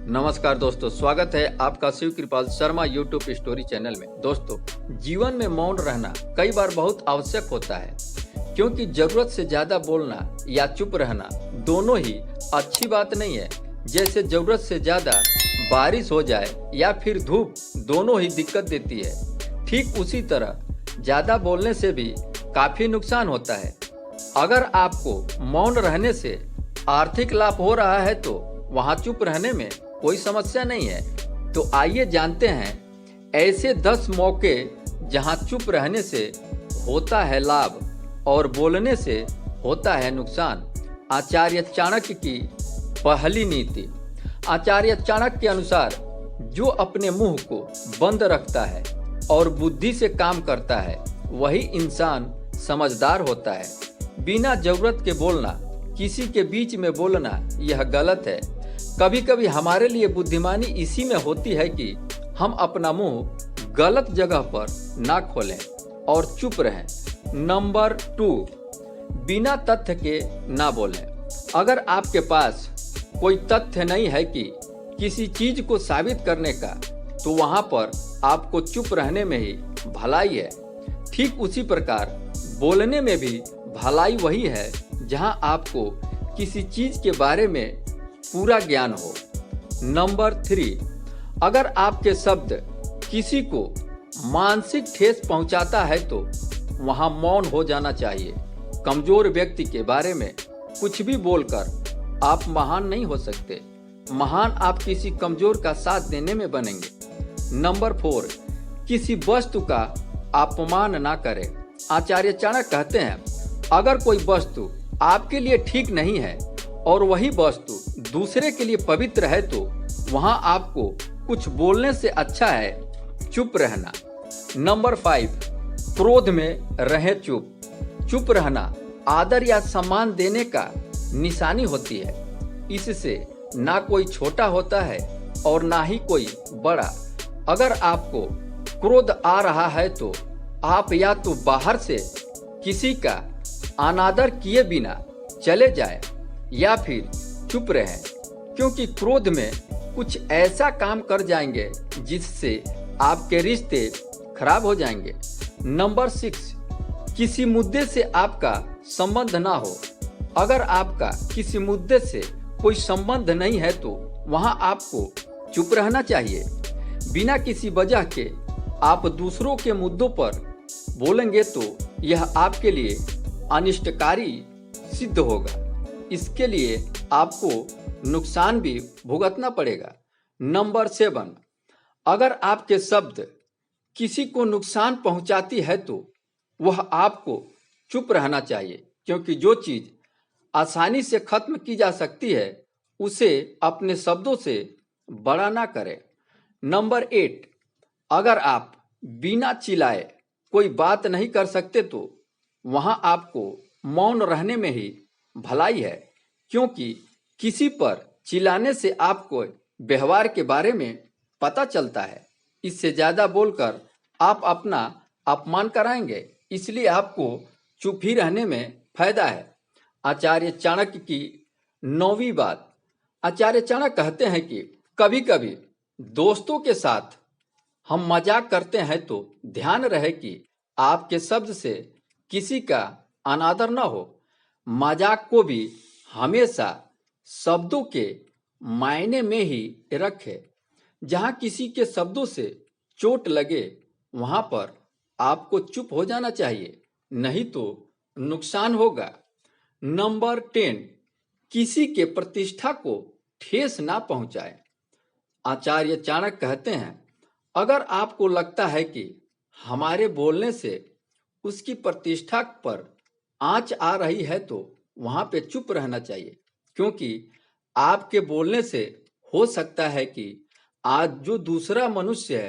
नमस्कार दोस्तों, स्वागत है आपका शिव कृपाल शर्मा यूट्यूब स्टोरी चैनल में। दोस्तों, जीवन में मौन रहना कई बार बहुत आवश्यक होता है, क्योंकि जरूरत से ज्यादा बोलना या चुप रहना दोनों ही अच्छी बात नहीं है। जैसे जरूरत से ज्यादा बारिश हो जाए या फिर धूप, दोनों ही दिक्कत देती है। ठीक उसी तरह ज्यादा बोलने से भी काफी नुकसान होता है। अगर आपको मौन रहने से आर्थिक लाभ हो रहा है तो वहाँ चुप रहने में कोई समस्या नहीं है। तो आइए जानते हैं ऐसे 10 मौके जहां चुप रहने से होता है लाभ और बोलने से होता है नुकसान। आचार्य चाणक्य की पहली नीति। आचार्य चाणक्य के अनुसार जो अपने मुंह को बंद रखता है और बुद्धि से काम करता है वही इंसान समझदार होता है। बिना जरूरत के बोलना, किसी के बीच में बोलना, यह गलत है। कभी कभी हमारे लिए बुद्धिमानी इसी में होती है कि हम अपना मुंह गलत जगह पर ना खोलें और चुप रहें। नंबर 2, बिना तथ्य के ना बोलें। अगर आपके पास कोई तथ्य नहीं है कि किसी चीज को साबित करने का, तो वहां पर आपको चुप रहने में ही भलाई है। ठीक उसी प्रकार बोलने में भी भलाई वही है जहां आपको किसी चीज के बारे में पूरा ज्ञान हो। नंबर 3, अगर आपके शब्द किसी को मानसिक ठेस पहुंचाता है तो वहां मौन हो जाना चाहिए। कमजोर व्यक्ति के बारे में कुछ भी बोलकर आप महान नहीं हो सकते। महान आप किसी कमजोर का साथ देने में बनेंगे। नंबर 4, किसी वस्तु का अपमान ना करें। आचार्य चाणक्य कहते हैं, अगर कोई वस्तु आपके लिए ठीक नहीं है और वही वस्तु दूसरे के लिए पवित्र है तो वहां आपको कुछ बोलने से अच्छा है चुप रहना। नंबर 5, क्रोध में रहे चुप। चुप रहना आदर या सम्मान देने का निशानी होती है। इससे ना कोई छोटा होता है और ना ही कोई बड़ा। अगर आपको क्रोध आ रहा है तो आप या तो बाहर से किसी का अनादर किए बिना चले जाएं या फिर चुप रहें, क्योंकि क्रोध में कुछ ऐसा काम कर जाएंगे जिससे आपके रिश्ते खराब हो जाएंगे। नंबर 6, किसी मुद्दे से आपका संबंध ना हो। अगर आपका किसी मुद्दे से कोई संबंध नहीं है तो वहां आपको चुप रहना चाहिए। बिना किसी वजह के आप दूसरों के मुद्दों पर बोलेंगे तो यह आपके लिए अनिष्टकारी सिद्ध होगा। इसके लिए आपको नुकसान भी भुगतना पड़ेगा। नंबर 7, अगर आपके शब्द किसी को नुकसान पहुंचाती है तो वह आपको चुप रहना चाहिए, क्योंकि जो चीज आसानी से खत्म की जा सकती है उसे अपने शब्दों से बड़ा ना करें। नंबर 8, अगर आप बिना चिल्लाए कोई बात नहीं कर सकते तो वहां आपको मौन रहने में ही भलाई है, क्योंकि किसी पर चिल्लाने से आपको व्यवहार के बारे में पता चलता है। इससे ज्यादा बोलकर आप अपना अपमान कराएंगे, इसलिए आपको चुप ही रहने में फायदा है। आचार्य चाणक्य की 9वीं बात। आचार्य चाणक्य कहते हैं कि कभी कभी दोस्तों के साथ हम मजाक करते हैं तो ध्यान रहे कि आपके शब्द से किसी का अनादर न हो। मजाक को भी हमेशा शब्दों के मायने में ही रखें। जहां किसी के शब्दों से चोट लगे वहां पर आपको चुप हो जाना चाहिए, नहीं तो नुकसान होगा। नंबर 10, किसी के प्रतिष्ठा को ठेस ना पहुंचाए। आचार्य चाणक्य कहते हैं, अगर आपको लगता है कि हमारे बोलने से उसकी प्रतिष्ठा पर आंच आ रही है तो वहां पे चुप रहना चाहिए, क्योंकि आपके बोलने से हो सकता है कि आज जो दूसरा मनुष्य है